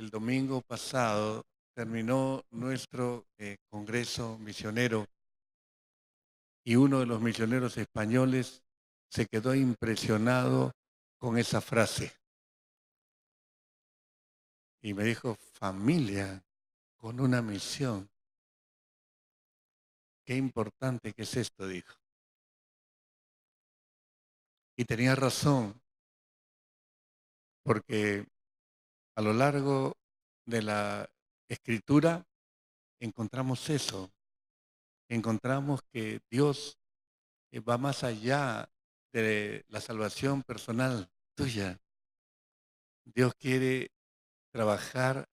el domingo pasado terminó nuestro congreso misionero y uno de los misioneros españoles se quedó impresionado con esa frase y me dijo, familia con una misión, qué importante que es esto, dijo. Y tenía razón, porque a lo largo de la escritura encontramos eso, encontramos que Dios va más allá de la salvación personal tuya. Dios quiere trabajar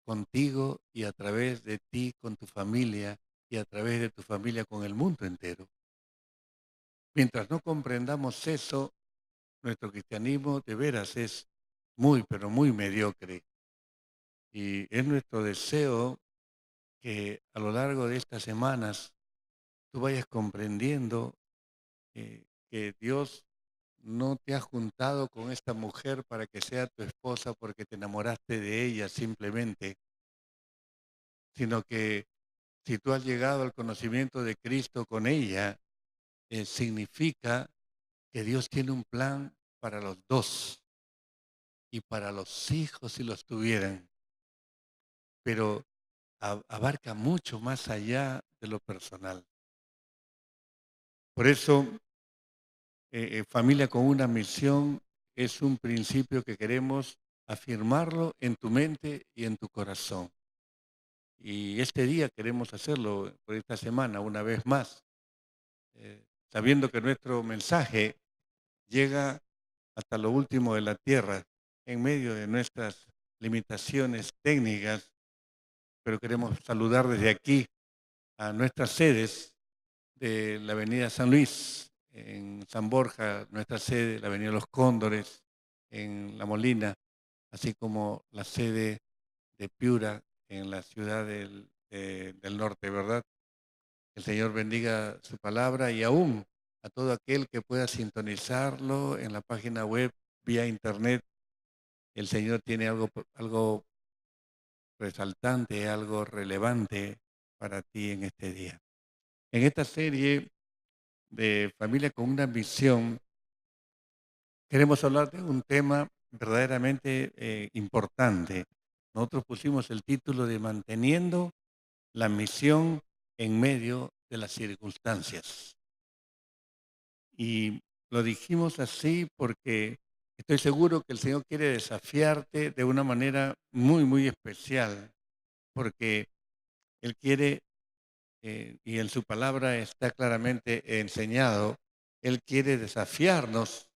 contigo y a través de ti con tu familia y a través de tu familia con el mundo entero. Mientras no comprendamos eso, nuestro cristianismo de veras es muy, pero muy mediocre. Y es nuestro deseo que a lo largo de estas semanas tú vayas comprendiendo que Dios no te ha juntado con esta mujer para que sea tu esposa porque te enamoraste de ella simplemente, sino que si tú has llegado al conocimiento de Cristo con ella, significa que Dios tiene un plan para los dos y para los hijos si los tuvieran, pero abarca mucho más allá de lo personal. Por eso, familia con una misión es un principio que queremos afirmarlo en tu mente y en tu corazón. Y este día queremos hacerlo por esta semana una vez más, sabiendo que nuestro mensaje llega hasta lo último de la tierra, en medio de nuestras limitaciones técnicas, pero queremos saludar desde aquí a nuestras sedes de la Avenida San Luis, en San Borja, nuestra sede, la Avenida Los Cóndores, en La Molina, así como la sede de Piura, en la ciudad del norte, ¿verdad? El Señor bendiga su palabra y aún a todo aquel que pueda sintonizarlo en la página web vía internet. El Señor tiene algo resaltante, algo relevante para ti en este día. En esta serie de Familia con una Misión, queremos hablar de un tema verdaderamente importante. Nosotros pusimos el título de Manteniendo la misión en medio de las circunstancias. Y lo dijimos así porque estoy seguro que el Señor quiere desafiarte de una manera muy, muy especial, porque Él quiere, y en su palabra está claramente enseñado, Él quiere desafiarnos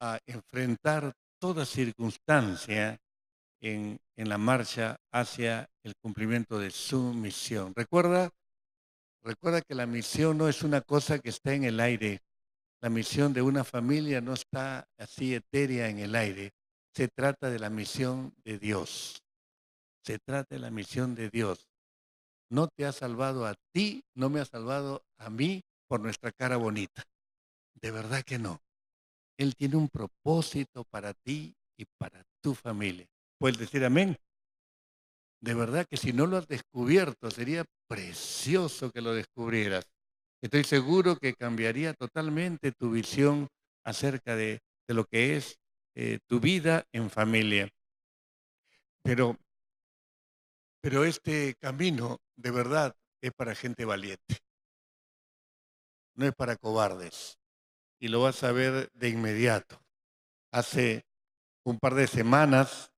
a enfrentar toda circunstancia en la marcha hacia el cumplimiento de su misión. Recuerda que la misión no es una cosa que está en el aire. La misión de una familia no está así etérea en el aire. Se trata de la misión de Dios. Se trata de la misión de Dios. No te ha salvado a ti, no me ha salvado a mí por nuestra cara bonita. De verdad que no. Él tiene un propósito para ti y para tu familia. ¿Puedes decir amén? De verdad que si no lo has descubierto, sería precioso que lo descubrieras. Estoy seguro que cambiaría totalmente tu visión acerca de lo que es tu vida en familia. Pero, pero este camino de verdad es para gente valiente, no es para cobardes. Y lo vas a ver de inmediato. Hace un par de semanas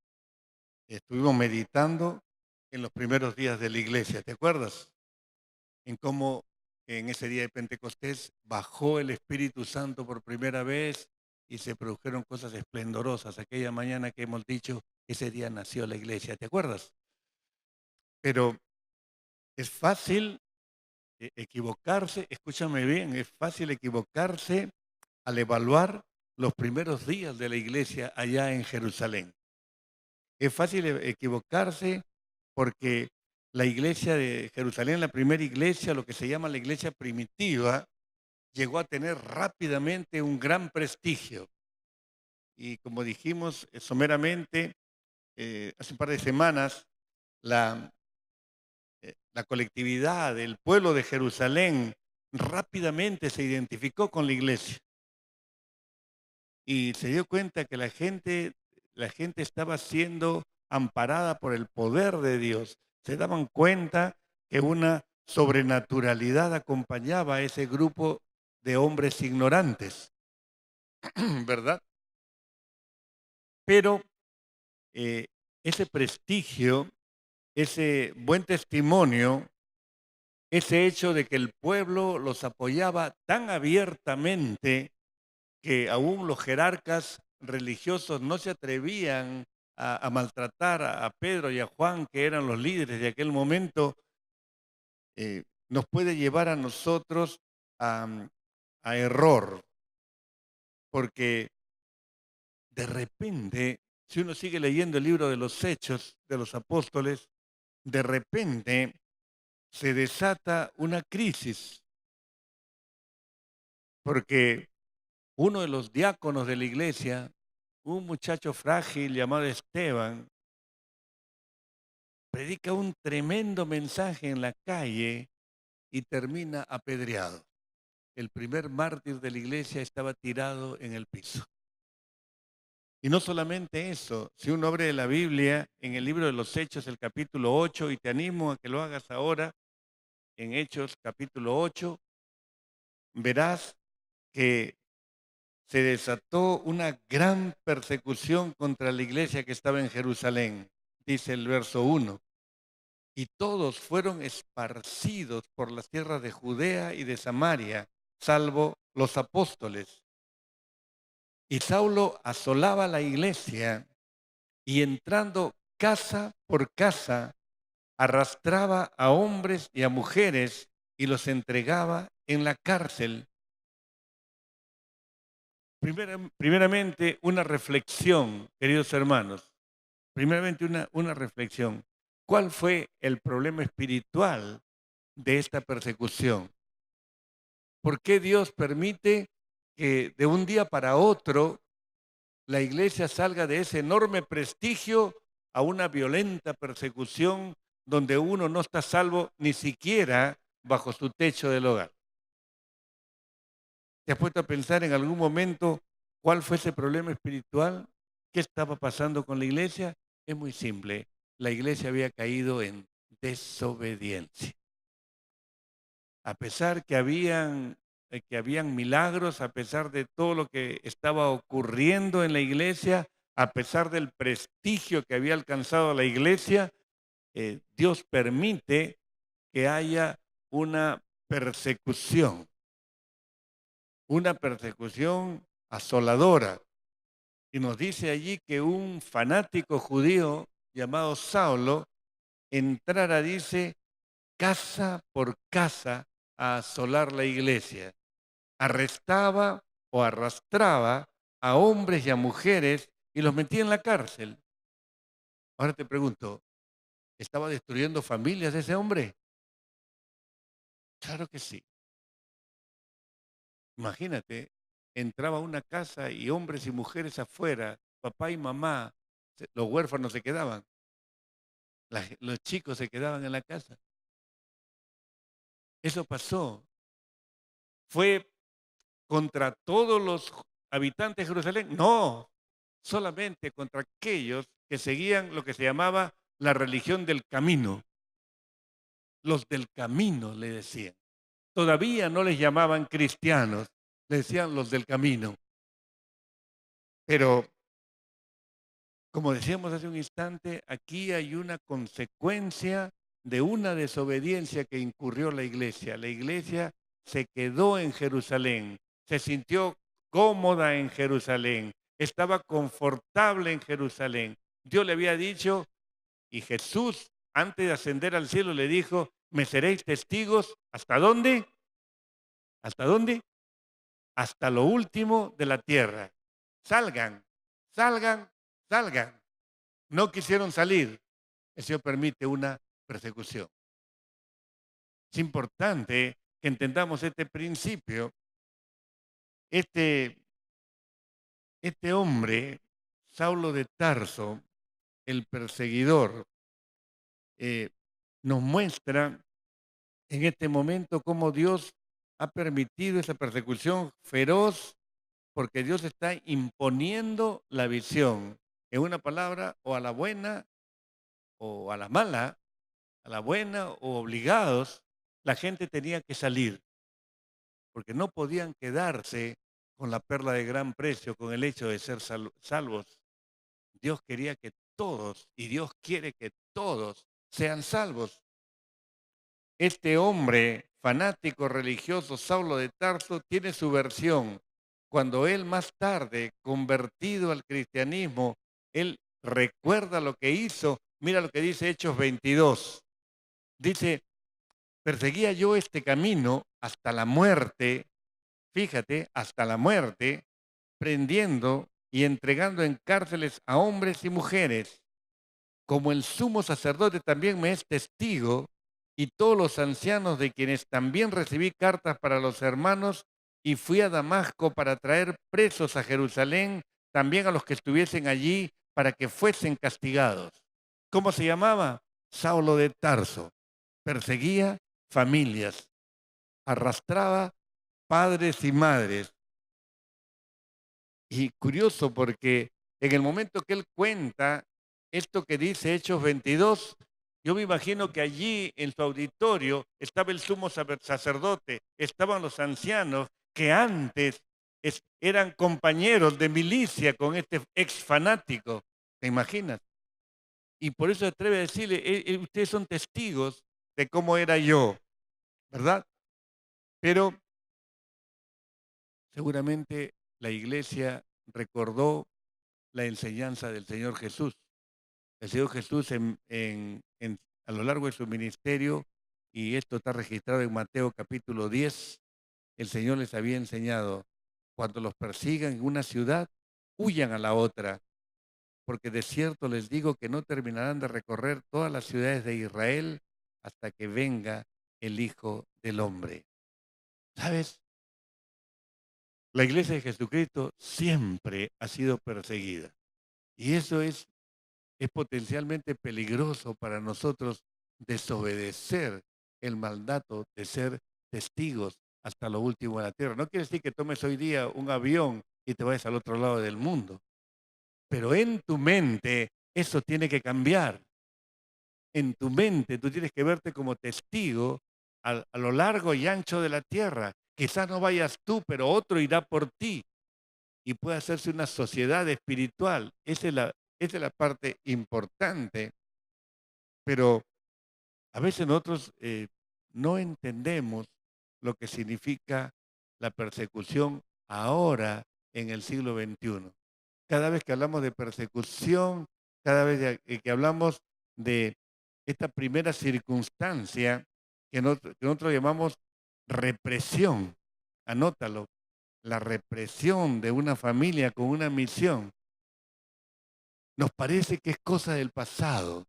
estuvimos meditando en los primeros días de la iglesia, ¿te acuerdas? En cómo en ese día de Pentecostés bajó el Espíritu Santo por primera vez y se produjeron cosas esplendorosas. Aquella mañana que hemos dicho, ese día nació la iglesia, ¿te acuerdas? Pero es fácil equivocarse, escúchame bien, es fácil equivocarse al evaluar los primeros días de la iglesia allá en Jerusalén. Es fácil equivocarse porque la iglesia de Jerusalén, la primera iglesia, lo que se llama la iglesia primitiva, llegó a tener rápidamente un gran prestigio. Y como dijimos someramente, hace un par de semanas, la, la colectividad, el pueblo de Jerusalén, rápidamente se identificó con la iglesia y se dio cuenta que la gente estaba siendo amparada por el poder de Dios. Se daban cuenta que una sobrenaturalidad acompañaba a ese grupo de hombres ignorantes, ¿verdad? Pero eh, ese prestigio, ese buen testimonio, ese hecho de que el pueblo los apoyaba tan abiertamente que aún los jerarcas religiosos no se atrevían a maltratar a Pedro y a Juan, que eran los líderes de aquel momento, nos puede llevar a nosotros a, a error, porque de repente, si uno sigue leyendo el libro de los Hechos de los Apóstoles, de repente se desata una crisis, porque uno de los diáconos de la iglesia, un muchacho frágil llamado Esteban, predica un tremendo mensaje en la calle y termina apedreado. El primer mártir de la iglesia estaba tirado en el piso. Y no solamente eso, si uno abre la Biblia en el libro de los Hechos, el capítulo 8, y te animo a que lo hagas ahora, en Hechos capítulo 8, verás que se desató una gran persecución contra la iglesia que estaba en Jerusalén, dice el verso 1. Y todos fueron esparcidos por las tierras de Judea y de Samaria, salvo los apóstoles. Y Saulo asolaba la iglesia y entrando casa por casa, arrastraba a hombres y a mujeres y los entregaba en la cárcel. Primeramente, una reflexión, queridos hermanos. Primeramente, una reflexión. ¿Cuál fue el problema espiritual de esta persecución? ¿Por qué Dios permite que de un día para otro la iglesia salga de ese enorme prestigio a una violenta persecución donde uno no está salvo ni siquiera bajo su techo del hogar? ¿Te has puesto a pensar en algún momento cuál fue ese problema espiritual? ¿Qué estaba pasando con la iglesia? Es muy simple. La iglesia había caído en desobediencia. A pesar que habían milagros, a pesar de todo lo que estaba ocurriendo en la iglesia, a pesar del prestigio que había alcanzado la iglesia, Dios permite que haya una persecución, una persecución asoladora. Y nos dice allí que un fanático judío llamado Saulo entrara, dice, casa por casa a asolar la iglesia. Arrestaba o arrastraba a hombres y a mujeres y los metía en la cárcel. Ahora te pregunto, ¿estaba destruyendo familias ese hombre? Claro que sí. Imagínate, entraba a una casa y hombres y mujeres afuera, papá y mamá, los huérfanos se quedaban, los chicos se quedaban en la casa. Eso pasó. ¿Fue contra todos los habitantes de Jerusalén? No, solamente contra aquellos que seguían lo que se llamaba la religión del camino. Los del camino le decían. Todavía no les llamaban cristianos, le decían los del camino. Pero, como decíamos hace un instante, aquí hay una consecuencia de una desobediencia que incurrió la iglesia. La iglesia se quedó en Jerusalén, se sintió cómoda en Jerusalén, estaba confortable en Jerusalén. Dios le había dicho, y Jesús, antes de ascender al cielo, le dijo, me seréis testigos, ¿hasta dónde? ¿Hasta dónde? Hasta lo último de la tierra. Salgan, salgan, salgan. No quisieron salir. El Señor permite una persecución. Es importante que entendamos este principio. Este hombre, Saulo de Tarso, el perseguidor, eh, nos muestra en este momento cómo Dios ha permitido esa persecución feroz, porque Dios está imponiendo la visión. En una palabra, o a la buena o a la mala, a la buena o obligados, la gente tenía que salir, porque no podían quedarse con la perla de gran precio, con el hecho de ser salvos. Dios quería que todos, y Dios quiere que todos sean salvos. Este hombre fanático religioso, Saulo de Tarso, tiene su versión. Cuando él más tarde, convertido al cristianismo, él recuerda lo que hizo. Mira lo que dice Hechos 22. Dice, perseguía yo este camino hasta la muerte, fíjate, hasta la muerte, prendiendo y entregando en cárceles a hombres y mujeres, como el sumo sacerdote también me es testigo, y todos los ancianos de quienes también recibí cartas para los hermanos, y fui a Damasco para traer presos a Jerusalén, también a los que estuviesen allí, para que fuesen castigados. ¿Cómo se llamaba? Saulo de Tarso. Perseguía familias, arrastraba padres y madres. Y curioso porque en el momento que él cuenta esto que dice Hechos 22, yo me imagino que allí en su auditorio estaba el sumo sacerdote, estaban los ancianos que antes eran compañeros de milicia con este ex fanático. ¿Te imaginas? Y por eso se atreve a decirle, ustedes son testigos de cómo era yo, ¿verdad? Pero seguramente la iglesia recordó la enseñanza del Señor Jesús. El Señor Jesús a lo largo de su ministerio, y esto está registrado en Mateo capítulo 10, el Señor les había enseñado, cuando los persigan en una ciudad, huyan a la otra, porque de cierto les digo que no terminarán de recorrer todas las ciudades de Israel hasta que venga el Hijo del Hombre. ¿Sabes? La iglesia de Jesucristo siempre ha sido perseguida. Y eso es potencialmente peligroso para nosotros desobedecer el mandato de ser testigos hasta lo último de la tierra. No quiere decir que tomes hoy día un avión y te vayas al otro lado del mundo, pero en tu mente eso tiene que cambiar. En tu mente tú tienes que verte como testigo a lo largo y ancho de la tierra. Quizás no vayas tú, pero otro irá por ti y puede hacerse una sociedad espiritual. Esa es la parte importante, pero a veces nosotros no entendemos lo que significa la persecución ahora en el siglo XXI. Cada vez que hablamos de persecución, cada vez que hablamos de esta primera circunstancia que nosotros llamamos represión, anótalo, la represión de una familia con una misión, nos parece que es cosa del pasado.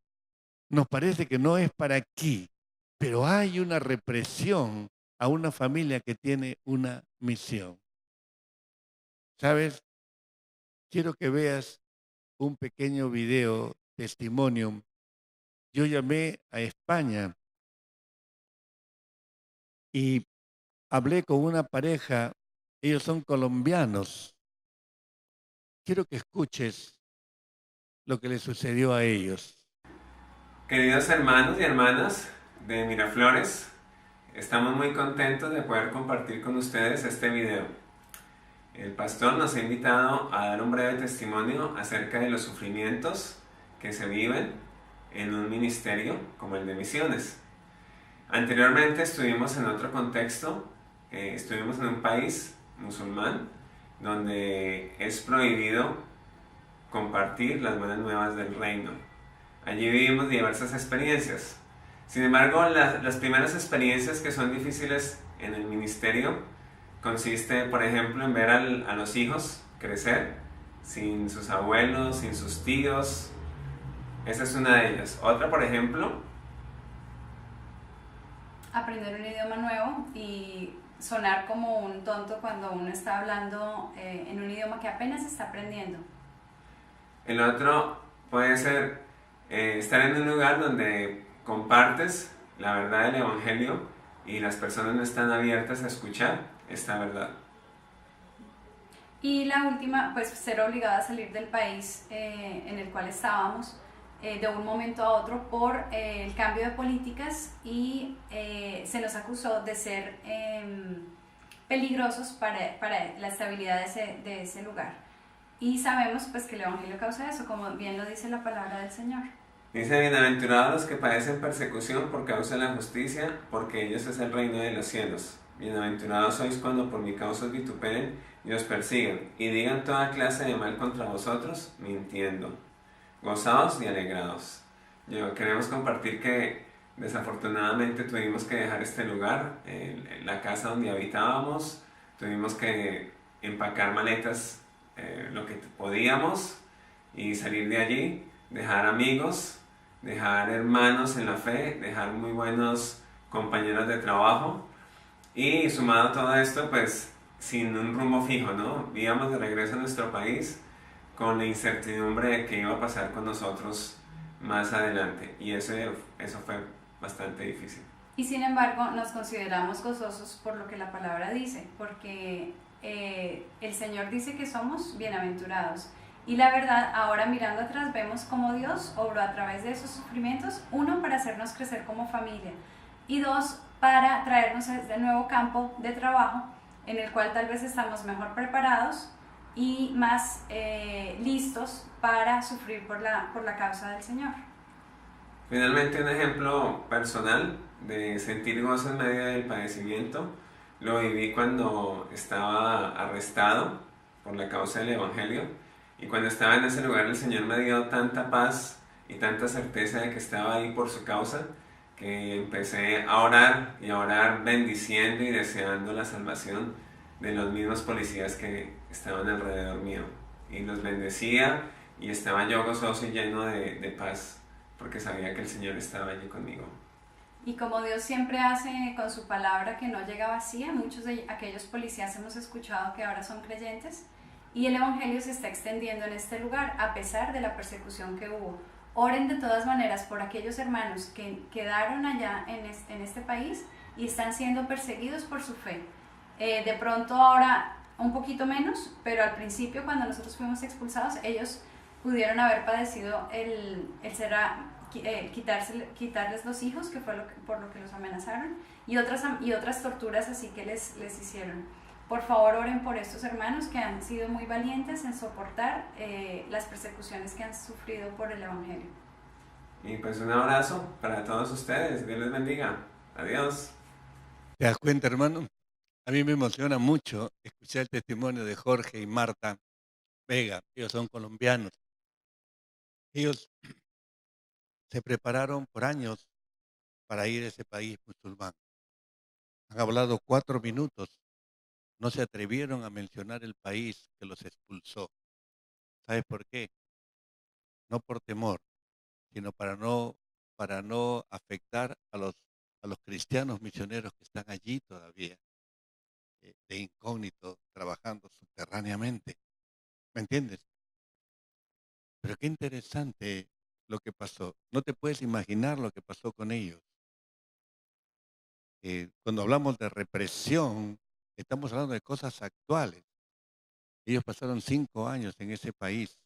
Nos parece que no es para aquí, pero hay una represión a una familia que tiene una misión. ¿Sabes? Quiero que veas un pequeño video, testimonio. Yo llamé a España y hablé con una pareja, ellos son colombianos. Quiero que escuches lo que les sucedió a ellos. Queridos hermanos y hermanas de Miraflores, estamos muy contentos de poder compartir con ustedes este video. El pastor nos ha invitado a dar un breve testimonio acerca de los sufrimientos que se viven en un ministerio como el de misiones. Anteriormente estuvimos en otro contexto, estuvimos en un país musulmán donde es prohibido compartir las buenas nuevas del reino. Allí vivimos diversas experiencias. Sin embargo, las primeras experiencias que son difíciles en el ministerio consiste, por ejemplo, en ver a los hijos crecer sin sus abuelos, sin sus tíos. Esa es una de ellas. Otra, por ejemplo, aprender un idioma nuevo y sonar como un tonto cuando uno está hablando en un idioma que apenas está aprendiendo. el otro, puede ser estar en un lugar donde compartes la verdad del Evangelio y las personas no están abiertas a escuchar esta verdad. Y la última, pues ser obligada a salir del país en el cual estábamos de un momento a otro por el cambio de políticas y se nos acusó de ser peligrosos para la estabilidad de ese lugar. Y sabemos pues que el Evangelio causa eso, como bien lo dice la palabra del Señor. Dice, bienaventurados los que padecen persecución por causa de la justicia, porque ellos es el reino de los cielos. Bienaventurados sois cuando por mi causa os vituperen y os persigan, y digan toda clase de mal contra vosotros, mintiendo. Gozaos y alegraos. Queremos compartir que desafortunadamente tuvimos que dejar este lugar, la casa donde habitábamos, tuvimos que empacar maletas lo que podíamos y salir de allí, dejar amigos, dejar hermanos en la fe, dejar muy buenos compañeros de trabajo y sumado a todo esto, pues sin un rumbo fijo, ¿no? Íbamos de regreso a nuestro país con la incertidumbre de qué iba a pasar con nosotros más adelante y eso fue bastante difícil. Y sin embargo nos consideramos gozosos por lo que la palabra dice, porque el Señor dice que somos bienaventurados. Y la verdad, ahora mirando atrás, vemos cómo Dios obró a través de esos sufrimientos, uno, para hacernos crecer como familia, y dos, para traernos a este nuevo campo de trabajo, en el cual tal vez estamos mejor preparados y más listos para sufrir por la causa del Señor. Finalmente, un ejemplo personal de sentir gozo en medio del padecimiento, lo viví cuando estaba arrestado por la causa del Evangelio. Y cuando estaba en ese lugar el Señor me dio tanta paz y tanta certeza de que estaba ahí por su causa, que empecé a orar y a orar bendiciendo y deseando la salvación de los mismos policías que estaban alrededor mío. Y los bendecía y estaba yo gozoso y lleno de paz, porque sabía que el Señor estaba allí conmigo. Y como Dios siempre hace con su palabra que no llega vacía, muchos de aquellos policías hemos escuchado que ahora son creyentes y el Evangelio se está extendiendo en este lugar a pesar de la persecución que hubo. Oren de todas maneras por aquellos hermanos que quedaron allá en este país y están siendo perseguidos por su fe. De pronto ahora un poquito menos, pero al principio cuando nosotros fuimos expulsados, ellos pudieron haber padecido el ser quitarles los hijos, que fue por lo que los amenazaron, y otras torturas así que les hicieron. Por favor, oren por estos hermanos que han sido muy valientes en soportar las persecuciones que han sufrido por el Evangelio. Y pues un abrazo para todos ustedes. Dios les bendiga. Adiós. ¿Te das cuenta, hermano? A mí me emociona mucho escuchar el testimonio de Jorge y Marta Vega. Ellos son colombianos. Ellos se prepararon por años para ir a ese país musulmán. Han hablado 4 minutos. No se atrevieron a mencionar el país que los expulsó. ¿Sabes por qué? No por temor, sino para no afectar a los cristianos misioneros que están allí todavía, de incógnito, trabajando subterráneamente. ¿Me entiendes? Pero qué interesante lo que pasó. No te puedes imaginar lo que pasó con ellos. Cuando hablamos de represión, estamos hablando de cosas actuales. Ellos pasaron 5 años en ese país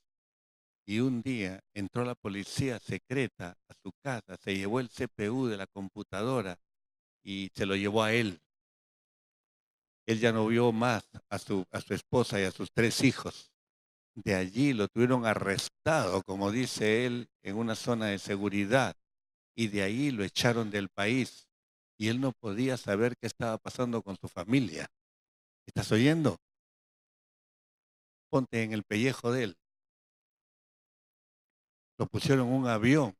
y un día entró la policía secreta a su casa, se llevó el CPU de la computadora y se lo llevó a él. Él ya no vio más a su esposa y a sus 3 hijos. De allí lo tuvieron arrestado, como dice él, en una zona de seguridad y de ahí lo echaron del país y él no podía saber qué estaba pasando con su familia. ¿Estás oyendo? Ponte en el pellejo de él. Lo pusieron en un avión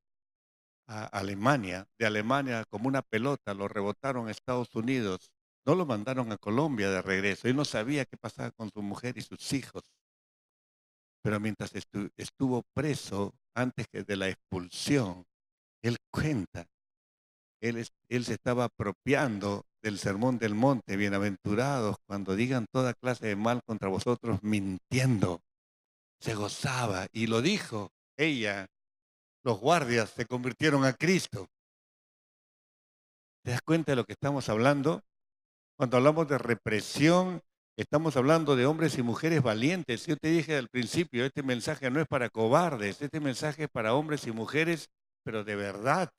a Alemania, de Alemania como una pelota, lo rebotaron a Estados Unidos, no lo mandaron a Colombia de regreso. Él no sabía qué pasaba con su mujer y sus hijos. Pero mientras estuvo preso, antes de la expulsión, él cuenta, él se estaba apropiando del sermón del monte, bienaventurados cuando digan toda clase de mal contra vosotros, mintiendo. Se gozaba y lo dijo ella los guardias se convirtieron a Cristo. ¿Te das cuenta de lo que estamos hablando? Cuando hablamos de represión, estamos hablando de hombres y mujeres valientes. Yo te dije al principio, este mensaje no es para cobardes, este mensaje es para hombres y mujeres, pero de verdad,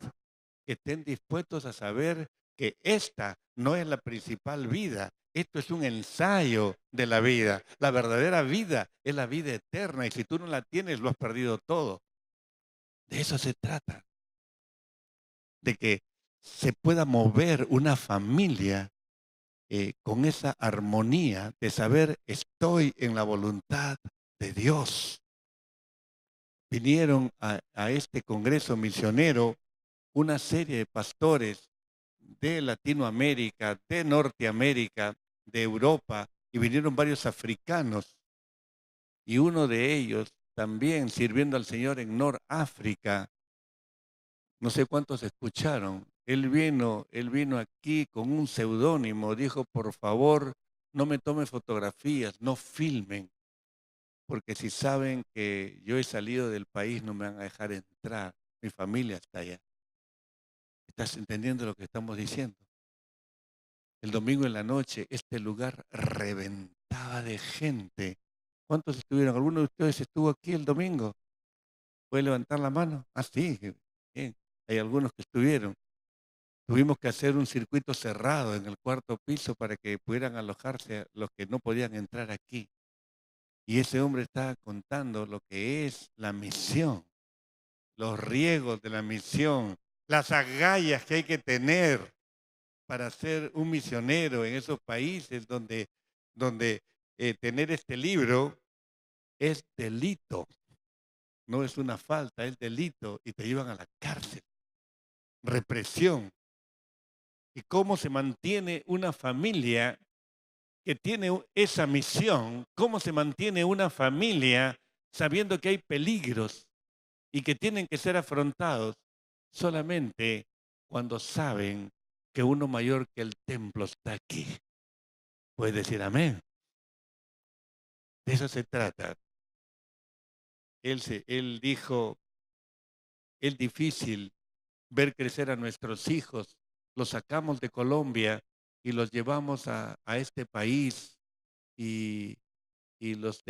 que estén dispuestos a saber que esta no es la principal vida. Esto es un ensayo de la vida. La verdadera vida es la vida eterna y si tú no la tienes, lo has perdido todo. De eso se trata, de que se pueda mover una familia con esa armonía de saber estoy en la voluntad de Dios. Vinieron a este congreso misionero una serie de pastores de Latinoamérica, de Norteamérica, de Europa, y vinieron varios africanos, y uno de ellos también sirviendo al Señor en Noráfrica. No sé cuántos escucharon. Él vino aquí con un seudónimo, dijo, por favor, no me tomen fotografías, no filmen, porque si saben que yo he salido del país no me van a dejar entrar. Mi familia está allá. ¿Estás entendiendo lo que estamos diciendo? El domingo en la noche, este lugar reventaba de gente. ¿Cuántos estuvieron? ¿Alguno de ustedes estuvo aquí el domingo? ¿Puede levantar la mano? Ah, sí, bien. Hay algunos que estuvieron. Tuvimos que hacer un circuito cerrado en el cuarto piso para que pudieran alojarse los que no podían entrar aquí. Y ese hombre estaba contando lo que es la misión, los riesgos de la misión, las agallas que hay que tener para ser un misionero en esos países donde tener este libro es delito, no es una falta, es delito y te llevan a la cárcel, represión. ¿Y cómo se mantiene una familia que tiene esa misión? ¿Cómo se mantiene una familia sabiendo que hay peligros y que tienen que ser afrontados? Solamente cuando saben que uno mayor que el templo está aquí. Puedes decir amén. De eso se trata. Él dijo, es difícil ver crecer a nuestros hijos. Los sacamos de Colombia y los llevamos a este país y, los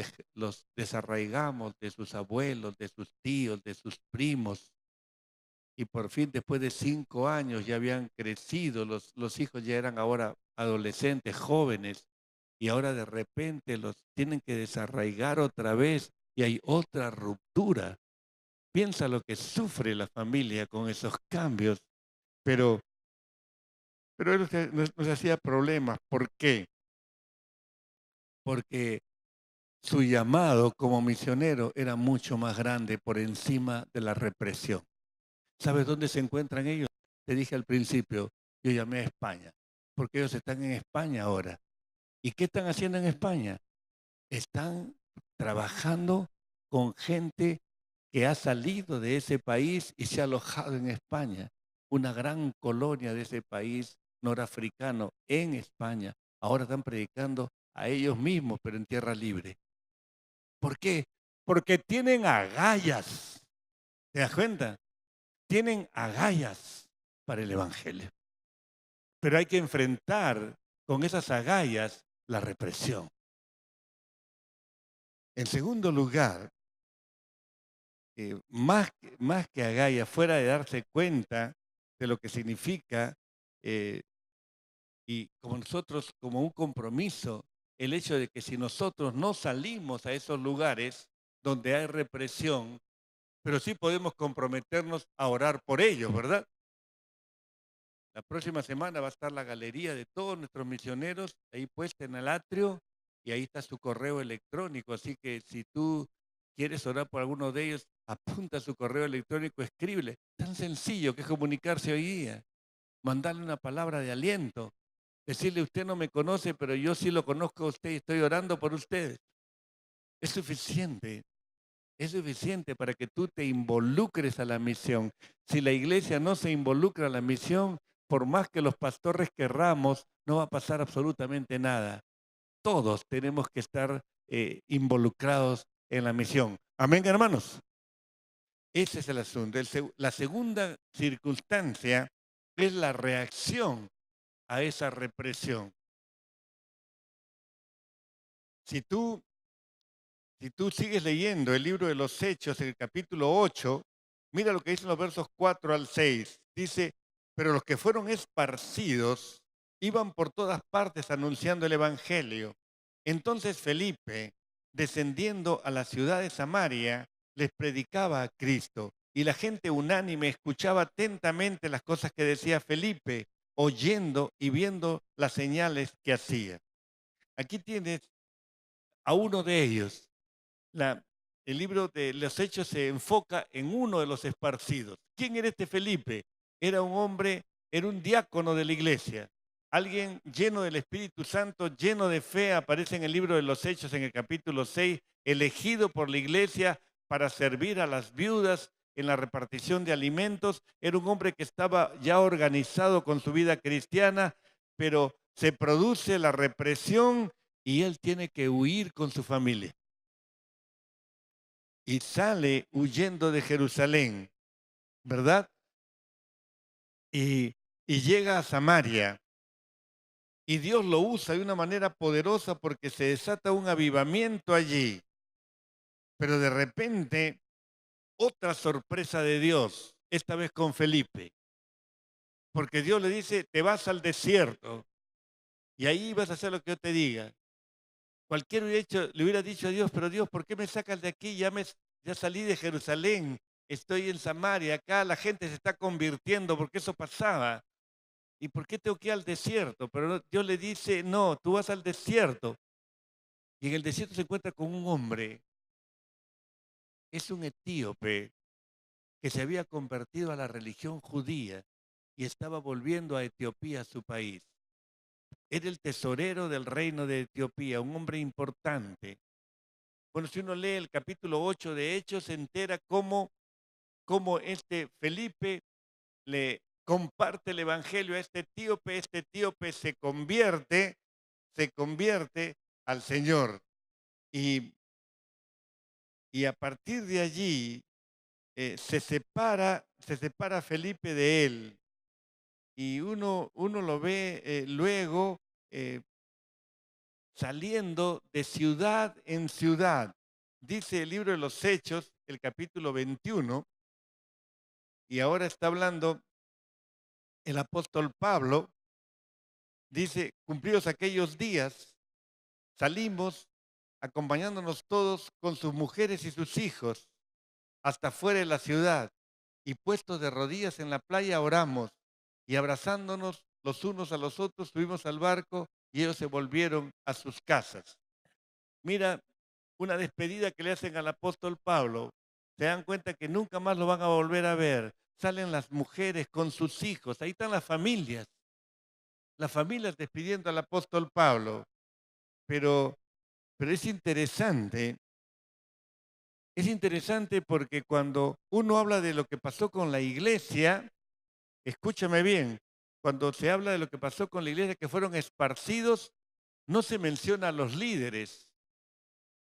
desarraigamos de sus abuelos, de sus tíos, de sus primos. Y por fin, después de 5 años, ya habían crecido, los hijos ya eran ahora adolescentes, jóvenes, y ahora de repente los tienen que desarraigar otra vez y hay otra ruptura. Piensa lo que sufre la familia con esos cambios, pero, pero él nos hacía problemas. ¿Por qué? Porque su llamado como misionero era mucho más grande por encima de la represión. ¿Sabes dónde se encuentran ellos? Te dije al principio, yo llamé a España, porque ellos están en España ahora. ¿Y qué están haciendo en España? Están trabajando con gente que ha salido de ese país y se ha alojado en España. Una gran colonia de ese país norafricano en España. Ahora están predicando a ellos mismos, pero en tierra libre. ¿Por qué? Porque tienen agallas. ¿Te das cuenta? Tienen agallas para el Evangelio. Pero hay que enfrentar con esas agallas la represión. En segundo lugar, más que agallas, fuera de darse cuenta de lo que significa eh, y como nosotros, como un compromiso, el hecho de que si nosotros no salimos a esos lugares donde hay represión, pero sí podemos comprometernos a orar por ellos, ¿verdad? La próxima semana va a estar la galería de todos nuestros misioneros ahí puesta en el atrio y ahí está su correo electrónico. Así que si tú quieres orar por alguno de ellos, apunta su correo electrónico, escríbele. Tan sencillo que es comunicarse hoy día. Mandarle una palabra de aliento. Decirle, usted no me conoce, pero yo sí lo conozco a usted y estoy orando por ustedes. Es suficiente. Es suficiente para que tú te involucres a la misión. Si la iglesia no se involucra a la misión, por más que los pastores querramos, no va a pasar absolutamente nada. Todos tenemos que estar involucrados en la misión. Amén, hermanos. Ese es el asunto. La segunda circunstancia es la reacción a esa represión. Si tú, si tú sigues leyendo el libro de los Hechos, en el capítulo 8, mira lo que dicen los versos 4 al 6. Dice, pero los que fueron esparcidos iban por todas partes anunciando el Evangelio. Entonces Felipe, descendiendo a la ciudad de Samaria, les predicaba a Cristo. Y la gente unánime escuchaba atentamente las cosas que decía Felipe, oyendo y viendo las señales que hacía. Aquí tienes a uno de ellos. El libro de los Hechos se enfoca en uno de los esparcidos. ¿Quién era este Felipe? Era un hombre, era un diácono de la iglesia. Alguien lleno del Espíritu Santo, lleno de fe, aparece en el libro de los Hechos en el capítulo 6, elegido por la iglesia para servir a las viudas en la repartición de alimentos. Era un hombre que estaba ya organizado con su vida cristiana, pero se produce la represión y él tiene que huir con su familia. Y sale huyendo de Jerusalén, ¿verdad? Y llega a Samaria. Y Dios lo usa de una manera poderosa porque se desata un avivamiento allí. Pero de repente, otra sorpresa de Dios, esta vez con Felipe. Porque Dios le dice, te vas al desierto y ahí vas a hacer lo que yo te diga. Cualquiera le hubiera dicho a Dios, pero Dios, ¿por qué me sacas de aquí? Ya salí de Jerusalén, estoy en Samaria, acá la gente se está convirtiendo porque eso pasaba. ¿Y por qué tengo que ir al desierto? Pero Dios le dice, no, tú vas al desierto. Y en el desierto se encuentra con un hombre, es un etíope que se había convertido a la religión judía y estaba volviendo a Etiopía, su país. Era el tesorero del reino de Etiopía, un hombre importante. Bueno, si uno lee el capítulo 8 de Hechos, se entera cómo este Felipe le comparte el evangelio a este etíope se convierte al Señor. Y a partir de allí se separa Felipe de él. Y uno lo ve luego saliendo de ciudad en ciudad. Dice el libro de los Hechos, el capítulo 21, y ahora está hablando el apóstol Pablo, dice, cumplidos aquellos días, salimos acompañándonos todos con sus mujeres y sus hijos hasta fuera de la ciudad y puestos de rodillas en la playa oramos y abrazándonos los unos a los otros subimos al barco y ellos se volvieron a sus casas. Mira, una despedida que le hacen al apóstol Pablo, se dan cuenta que nunca más lo van a volver a ver. Salen las mujeres con sus hijos, ahí están las familias despidiendo al apóstol Pablo. Pero es interesante porque cuando uno habla de lo que pasó con la iglesia, escúchame bien, cuando se habla de lo que pasó con la iglesia que fueron esparcidos, no se menciona a los líderes.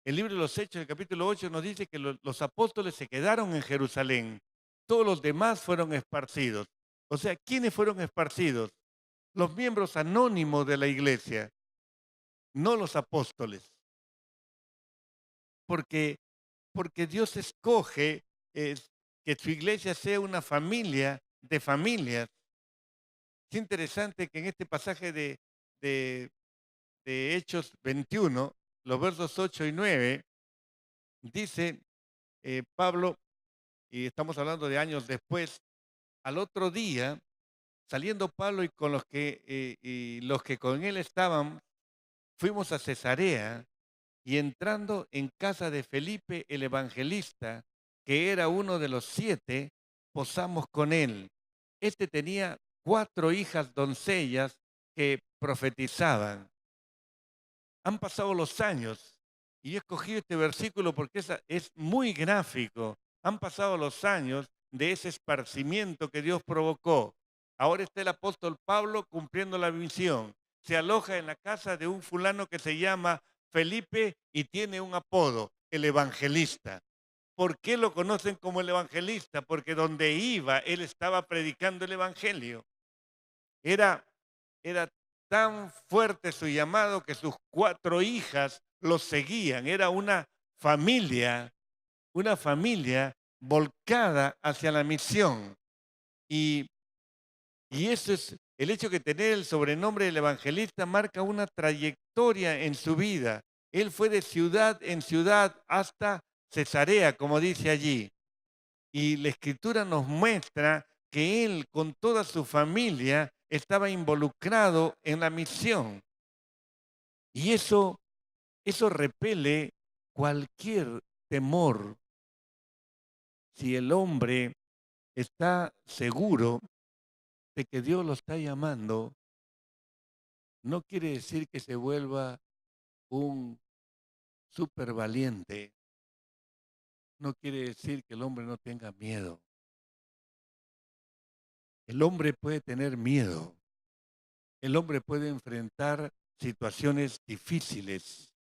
El libro de los Hechos, el capítulo 8, nos dice que los apóstoles se quedaron en Jerusalén. Todos los demás fueron esparcidos. O sea, ¿quiénes fueron esparcidos? Los miembros anónimos de la iglesia, no los apóstoles. Porque Dios escoge que su iglesia sea una familia de familias. Es interesante que en este pasaje de Hechos 21, los versos 8 y 9, dice Pablo, y estamos hablando de años después, al otro día, saliendo Pablo y con los que con él estaban, fuimos a Cesarea y entrando en casa de Felipe el evangelista, que era uno de los 7, posamos con él. Este tenía 4 hijas doncellas que profetizaban. Han pasado los años y he escogido este versículo porque es muy gráfico. Han pasado los años de ese esparcimiento que Dios provocó. Ahora está el apóstol Pablo cumpliendo la misión. Se aloja en la casa de un fulano que se llama Felipe y tiene un apodo, el evangelista. ¿Por qué lo conocen como el evangelista? Porque donde iba, él estaba predicando el evangelio. Era, era tan fuerte su llamado que sus 4 hijas lo seguían. Era una familia volcada hacia la misión. Y, y eso es el hecho que tener el sobrenombre del evangelista marca una trayectoria en su vida. Él fue de ciudad en ciudad hasta Cesarea, como dice allí. Y la escritura nos muestra que él con toda su familia estaba involucrado en la misión. Y eso repele cualquier temor. Si el hombre está seguro de que Dios lo está llamando, no quiere decir que se vuelva un súper valiente. No quiere decir que el hombre no tenga miedo. El hombre puede tener miedo. El hombre puede enfrentar situaciones difíciles,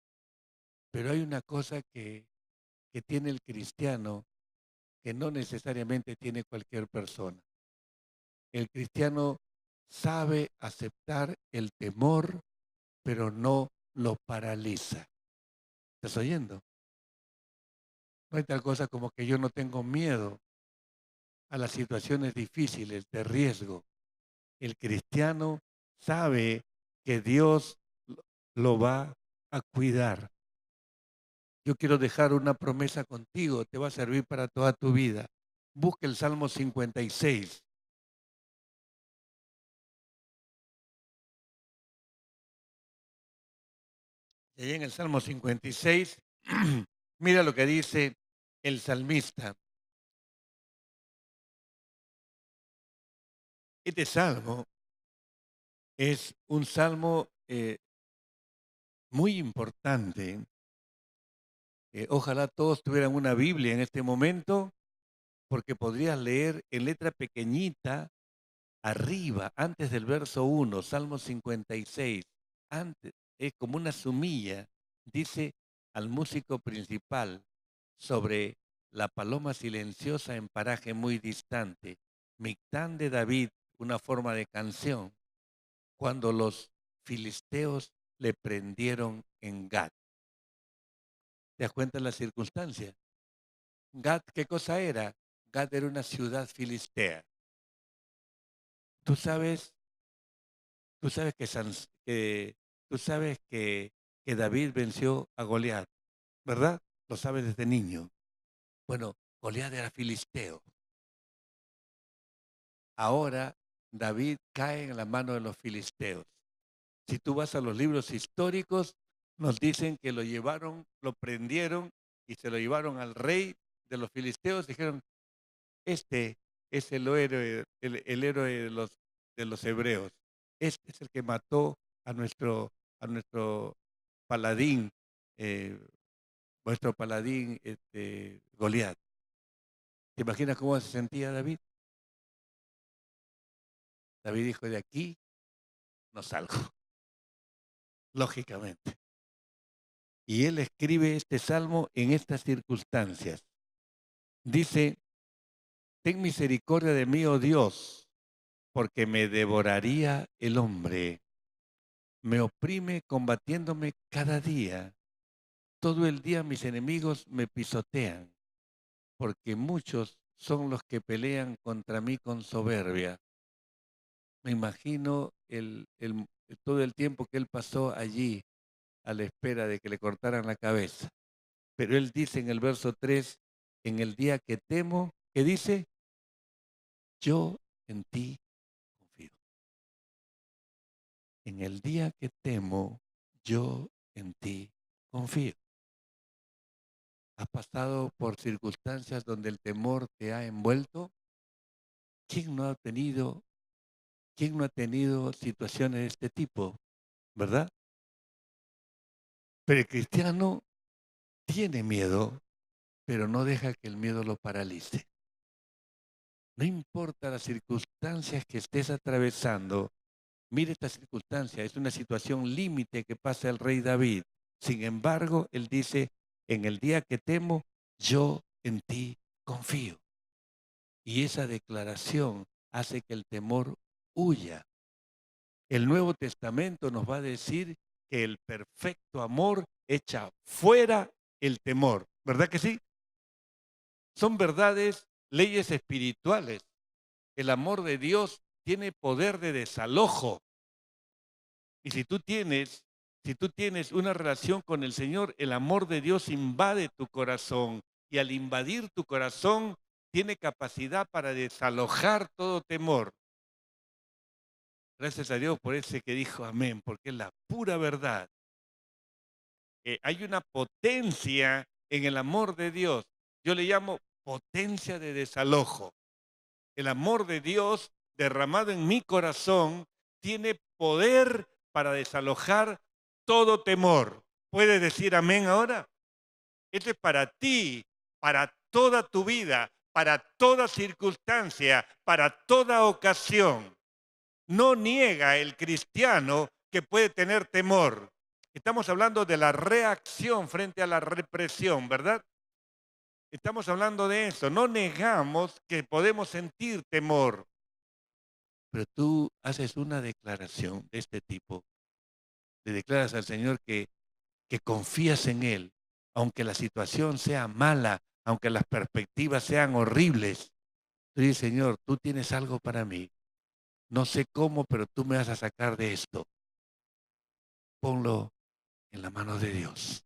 pero hay una cosa que tiene el cristiano que no necesariamente tiene cualquier persona. El cristiano sabe aceptar el temor, pero no lo paraliza. ¿Estás oyendo? No hay tal cosa como que yo no tengo miedo a las situaciones difíciles, de riesgo. El cristiano sabe que Dios lo va a cuidar. Yo quiero dejar una promesa contigo, te va a servir para toda tu vida. Busca el Salmo 56. Y ahí en el Salmo 56, mira lo que dice el salmista. Este salmo es un salmo muy importante. Ojalá todos tuvieran una Biblia en este momento, porque podrías leer en letra pequeñita arriba, antes del verso 1, Salmo 56, antes, es como una sumilla, dice al músico principal sobre la paloma silenciosa en paraje muy distante, Mictán de David, una forma de canción, cuando los filisteos le prendieron en Gat. ¿Te das cuenta de la circunstancia? Gat, ¿qué cosa era? Gat era una ciudad filistea. Tú sabes Tú sabes que, tú sabes que David venció a Goliat, ¿verdad? Lo sabes desde niño. Bueno, Goliat era filisteo. Ahora David cae en la mano de los filisteos. Si tú vas a los libros históricos, nos dicen que lo llevaron, lo prendieron y se lo llevaron al rey de los filisteos. Dijeron, este es el héroe de los hebreos. Este es el que mató a nuestro paladín, eh, vuestro paladín Goliat. ¿Te imaginas cómo se sentía David? David dijo, de aquí no salgo, lógicamente. Y él escribe este salmo en estas circunstancias. Dice, ten misericordia de mí, oh Dios, porque me devoraría el hombre. Me oprime combatiéndome cada día. Todo el día mis enemigos me pisotean, porque muchos son los que pelean contra mí con soberbia. Me imagino todo el tiempo que él pasó allí a la espera de que le cortaran la cabeza. Pero él dice en el verso 3, en el día que temo, ¿qué dice? Yo en ti confío. En el día que temo, yo en ti confío. ¿Has pasado por circunstancias donde el temor te ha envuelto? ¿Quién no ha tenido, quién no ha tenido situaciones de este tipo? ¿Verdad? Pero el cristiano tiene miedo, pero no deja que el miedo lo paralice. No importa las circunstancias que estés atravesando, mire esta circunstancia, es una situación límite que pasa el rey David. Sin embargo, él dice, en el día que temo, yo en ti confío. Y esa declaración hace que el temor huya. El Nuevo Testamento nos va a decir que el perfecto amor echa fuera el temor. ¿Verdad que sí? Son verdades, leyes espirituales. El amor de Dios tiene poder de desalojo. Y si tú tienes una relación con el Señor, el amor de Dios invade tu corazón. Y al invadir tu corazón, tiene capacidad para desalojar todo temor. Gracias a Dios por ese que dijo amén, porque es la pura verdad. Hay una potencia en el amor de Dios. Yo le llamo potencia de desalojo. El amor de Dios derramado en mi corazón tiene poder para desalojar todo temor. ¿Puedes decir amén ahora? Esto es para ti, para toda tu vida, para toda circunstancia, para toda ocasión. No niega el cristiano que puede tener temor. Estamos hablando de la reacción frente a la represión, ¿verdad? Estamos hablando de eso. No negamos que podemos sentir temor. Pero tú haces una declaración de este tipo. Le declaras al Señor que confías en Él, aunque la situación sea mala, aunque las perspectivas sean horribles. Tú dices, Señor, tú tienes algo para mí. No sé cómo, pero tú me vas a sacar de esto. Ponlo en la mano de Dios.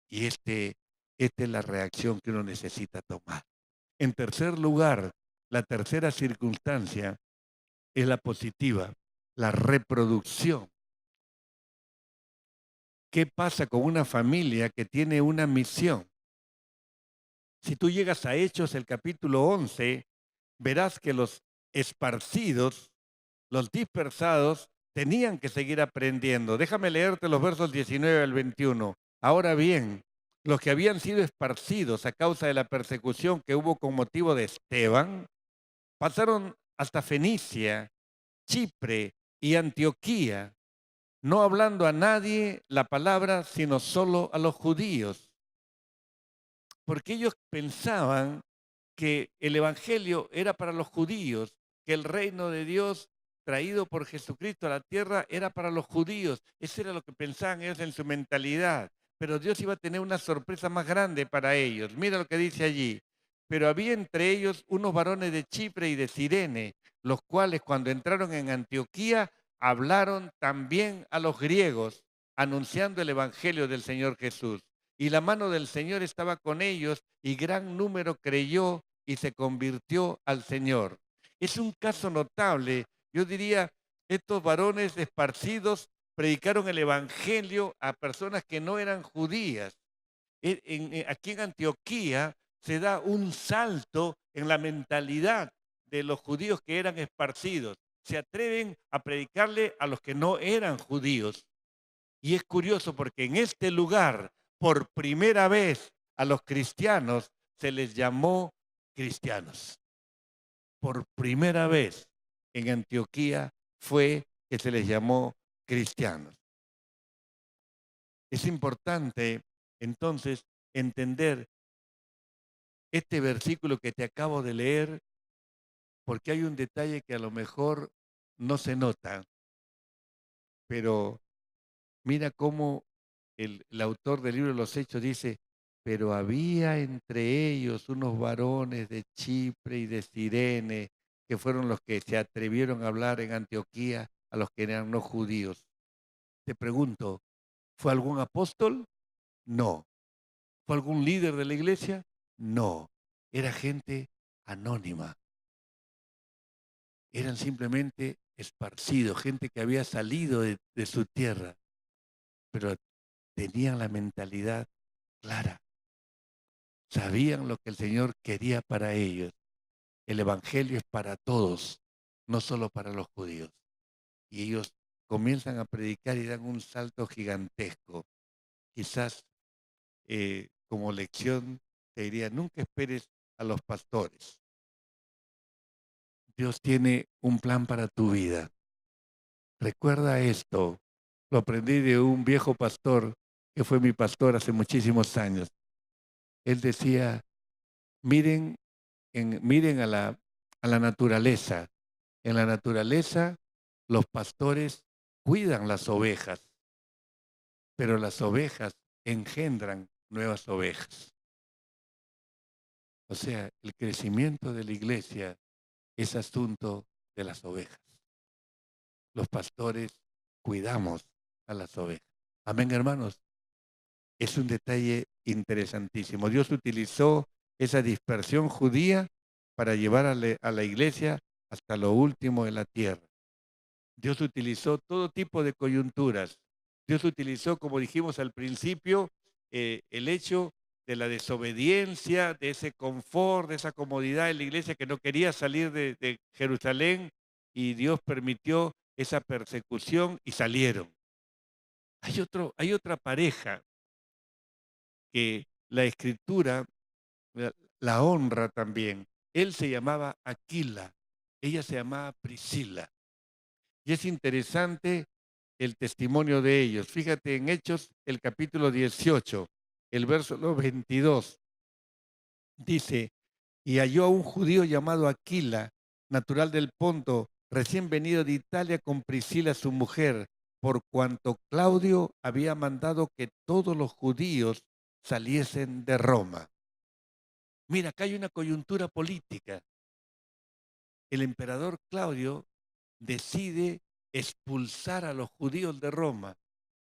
Y esta es la reacción que uno necesita tomar. En tercer lugar, la tercera circunstancia es la positiva, la reproducción. ¿Qué pasa con una familia que tiene una misión? Si tú llegas a Hechos, el capítulo 11, verás que los esparcidos, los dispersados, tenían que seguir aprendiendo. Déjame leerte los versos 19 al 21. Ahora bien, los que habían sido esparcidos a causa de la persecución que hubo con motivo de Esteban, pasaron hasta Fenicia, Chipre y Antioquía, no hablando a nadie la palabra, sino solo a los judíos, porque ellos pensaban que el Evangelio era para los judíos, que el reino de Dios traído por Jesucristo a la tierra era para los judíos. Eso era lo que pensaban ellos en su mentalidad. Pero Dios iba a tener una sorpresa más grande para ellos. Mira lo que dice allí. Pero había entre ellos unos varones de Chipre y de Cirene, los cuales cuando entraron en Antioquía hablaron también a los griegos, anunciando el Evangelio del Señor Jesús. Y la mano del Señor estaba con ellos y gran número creyó y se convirtió al Señor. Es un caso notable. Yo diría, estos varones esparcidos predicaron el Evangelio a personas que no eran judías. Aquí en Antioquía se da un salto en la mentalidad de los judíos que eran esparcidos. Se atreven a predicarle a los que no eran judíos. Y es curioso porque en este lugar, por primera vez, a los cristianos se les llamó cristianos. Por primera vez en Antioquía fue que se les llamó cristianos. Es importante entonces entender este versículo que te acabo de leer, porque hay un detalle que a lo mejor no se nota, pero mira cómo el autor del libro de los Hechos dice, pero había entre ellos unos varones de Chipre y de Cirene, que fueron los que se atrevieron a hablar en Antioquía a los que eran no judíos. Te pregunto, ¿fue algún apóstol? No. ¿Fue algún líder de la iglesia? No. Era gente anónima. Eran simplemente esparcidos, gente que había salido de su tierra, pero tenían la mentalidad clara. Sabían lo que el Señor quería para ellos. El Evangelio es para todos, no solo para los judíos. Y ellos comienzan a predicar y dan un salto gigantesco. Quizás como lección te diría, nunca esperes a los pastores. Dios tiene un plan para tu vida. Recuerda esto. Lo aprendí de un viejo pastor que fue mi pastor hace muchísimos años. Él decía, miren, miren a la naturaleza. En la naturaleza los pastores cuidan las ovejas, pero las ovejas engendran nuevas ovejas. O sea, el crecimiento de la iglesia es asunto de las ovejas. Los pastores cuidamos a las ovejas. Amén, hermanos. Es un detalle interesantísimo. Dios utilizó esa dispersión judía para llevar a la iglesia hasta lo último de la tierra. Dios utilizó todo tipo de coyunturas. Dios utilizó, como dijimos al principio, el hecho de la desobediencia, de ese confort, de esa comodidad en la iglesia que no quería salir de Jerusalén, y Dios permitió esa persecución y salieron. Hay otra pareja que la Escritura la honra también. Él se llamaba Aquila, ella se llamaba Priscila. Y es interesante el testimonio de ellos. Fíjate en Hechos, el capítulo 18, el verso 22, dice, y halló a un judío llamado Aquila, natural del Ponto, recién venido de Italia con Priscila su mujer, por cuanto Claudio había mandado que todos los judíos saliesen de Roma. Mira, acá hay una coyuntura política. El emperador Claudio decide expulsar a los judíos de Roma.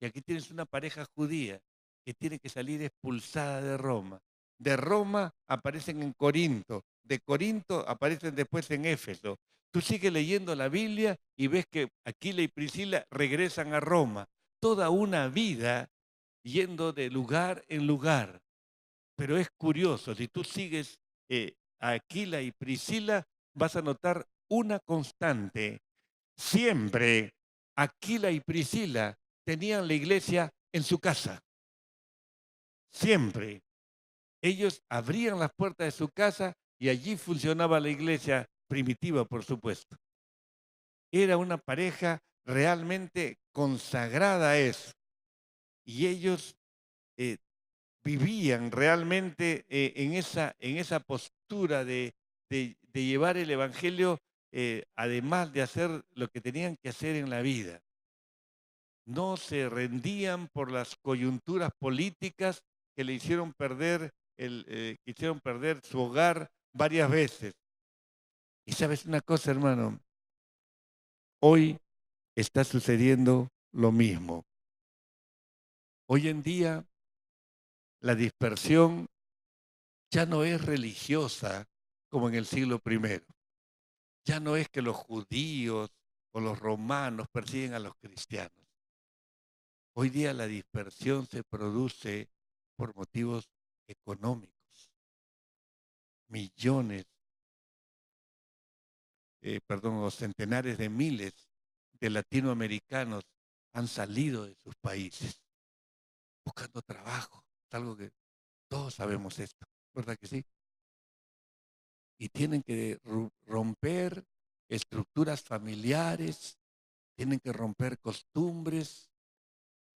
Y aquí tienes una pareja judía que tiene que salir expulsada de Roma. De Roma aparecen en Corinto, de Corinto aparecen después en Éfeso. Tú sigues leyendo la Biblia y ves que Aquila y Priscila regresan a Roma. Toda una vida yendo de lugar en lugar. Pero es curioso, si tú sigues a Aquila y Priscila, vas a notar una constante. Siempre Aquila y Priscila tenían la iglesia en su casa. Siempre. Ellos abrían las puertas de su casa y allí funcionaba la iglesia primitiva, por supuesto. Era una pareja realmente consagrada a eso. Y ellos eh, vivían realmente en esa postura de llevar el Evangelio, además de hacer lo que tenían que hacer en la vida. No se rendían por las coyunturas políticas que le hicieron perder, que hicieron perder su hogar varias veces. Y sabes una cosa, hermano, hoy está sucediendo lo mismo. Hoy en día la dispersión ya no es religiosa como en el siglo I. Ya no es que los judíos o los romanos persiguen a los cristianos. Hoy día la dispersión se produce por motivos económicos. Millones, o centenares de miles de latinoamericanos han salido de sus países buscando trabajo. Es algo que todos sabemos esto, ¿verdad que sí? Y tienen que romper estructuras familiares, tienen que romper costumbres,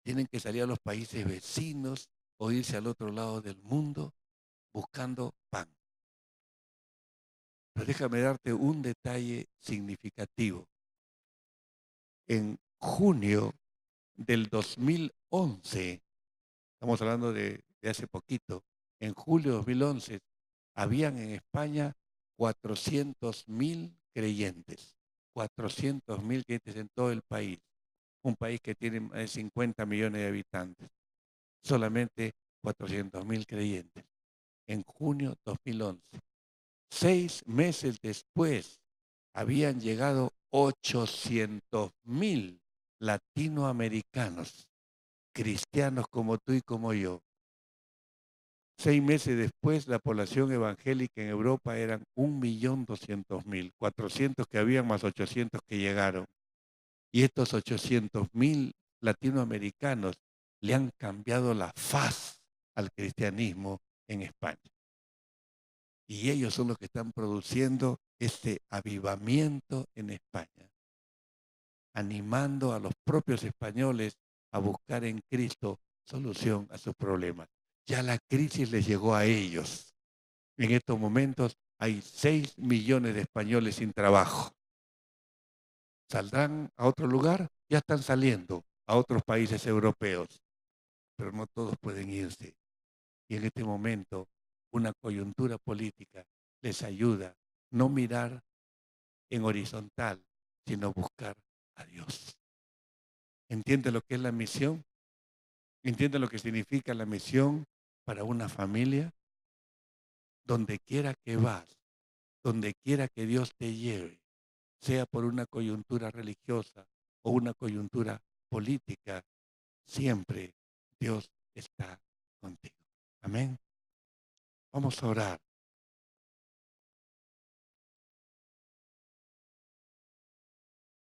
tienen que salir a los países vecinos o irse al otro lado del mundo buscando pan. Pero déjame darte un detalle significativo. En junio del 2011, estamos hablando de hace poquito, en julio de 2011, habían en España 400.000 creyentes. 400.000 creyentes en todo el país. Un país que tiene más de 50 millones de habitantes. Solamente 400.000 creyentes. En junio 2011. 6 meses después, habían llegado 800.000 latinoamericanos, cristianos como tú y como yo. 6 meses después, la población evangélica en Europa eran 1.200.000, 400 que habían más 800 que llegaron. Y estos 800.000 latinoamericanos le han cambiado la faz al cristianismo en España. Y ellos son los que están produciendo este avivamiento en España, animando a los propios españoles a buscar en Cristo solución a sus problemas. Ya la crisis les llegó a ellos. En estos momentos hay 6 millones de españoles sin trabajo. ¿Saldrán a otro lugar? Ya están saliendo a otros países europeos, pero no todos pueden irse. Y en este momento, una coyuntura política les ayuda a no mirar en horizontal, sino buscar a Dios. ¿Entiende lo que es la misión? ¿Entiende lo que significa la misión para una familia? Donde quiera que vas, donde quiera que Dios te lleve, sea por una coyuntura religiosa o una coyuntura política, siempre Dios está contigo. Amén. Vamos a orar.